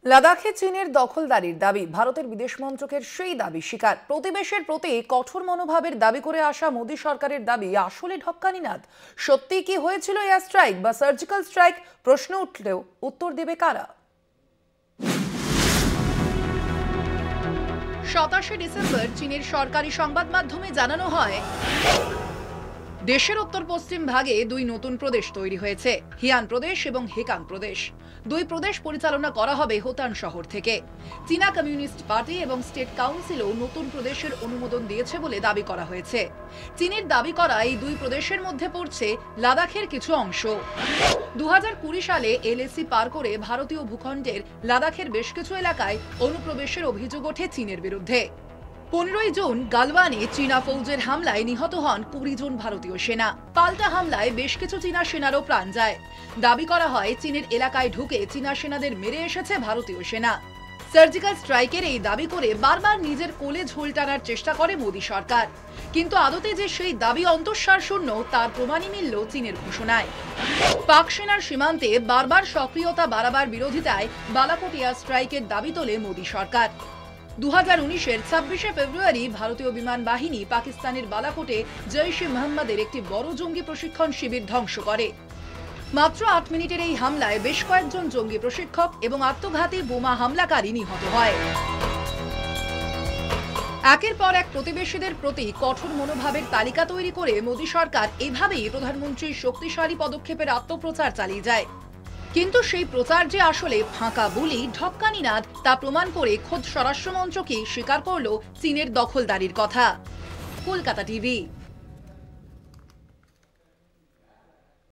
লাদাখে চীনের দখলদারির দাবি, ভারতের বিদেশ মন্ত্রকের সেই দাবি স্বীকার। প্রতিবেশের প্রতি কঠোর মনোভাবের দাবি করে আসা মোদী সরকারের দাবি আসলে ঢক্কানিনাদ। সত্যি কি হয়েছিল এয়ার স্ট্রাইক বা সার্জিক্যাল স্ট্রাইক? প্রশ্ন উঠলেও উত্তর দেবে কারা? 27 ডিসেম্বর চীনের সরকারি সংবাদ মাধ্যমে জানানো হয়, দেশের উত্তর পশ্চিম ভাগে দুই নতুন প্রদেশ তৈরি হয়েছে, হিয়ান প্রদেশ এবং হেকাং প্রদেশ। দুই প্রদেশ পরিচালনা করা হবে হোতান শহর থেকে। চীনা কমিউনিস্ট পার্টি এবং স্টেট কাউন্সিলও নতুন প্রদেশের অনুমোদন দিয়েছে বলে দাবি করা হয়েছে। চীনের দাবি করা এই দুই প্রদেশের মধ্যে পড়ছে লাদাখের কিছু অংশ। 2020 সালে এলএসি পার করে ভারতীয় ভূখণ্ডের লাদাখের বেশ কিছু এলাকায় অনুপ্রবেশের অভিযোগ ওঠে চীনের বিরুদ্ধে। 15 জুন গালওয়ানে চীনা ফৌজের হামলায় নিহত হন 20 জন ভারতীয় সেনা। পাল্টা হামলায় বেশ কিছু চীনা সেনারও প্রাণ যায়। দাবি করা হয়, চীনের এলাকায় ঢুকে চীনা সেনাদের মেরে এসেছে ভারতীয় সেনা। সার্জিক্যাল স্ট্রাইকের এই দাবি করে বারবার নিজের কোলে ঝোল টানার চেষ্টা করে মোদী সরকার, কিন্তু আদতে যে সেই দাবি অন্তঃসার শূন্য তার প্রমাণই মিলল চীনের ঘোষণায়। পাক সেনার সীমান্তে বারবার সক্রিয়তা বাড়াবার বিরোধিতায় বালাকোট এয়ার স্ট্রাইকের দাবি তোলে মোদী সরকার। 2019-এর 26শে ফেব্রুয়ারি ভারতীয় বিমান বাহিনী পাকিস্তানের বালাকোটে জৈশ-ই মোহাম্মদের একটি বড় জঙ্গি প্রশিক্ষণ শিবির ধ্বংস করে। মাত্র 8 মিনিটের এই হামলায় বেশ কয়েকজন জঙ্গি প্রশিক্ষক এবং আত্মঘাতী বোমা হামলাকারী নিহত হয়। একের পর এক প্রতিবেশীদের প্রতি কঠোর মনোভাবের তালিকা তৈরি করে মোদী সরকার এভাবেই প্রধানমন্ত্রীর শক্তিশালী পদক্ষেপের আত্মপ্রচার চালিয়ে যায়। কিন্তু সেই প্রচার যে আসলে ফাঁকা বুলি, ঢক্কানিনাদ, তা প্রমাণ করে খোদ স্বরাষ্ট্রমন্ত্রকই স্বীকার করল চীনের দখলদারির কথা। কলকাতা টিভি।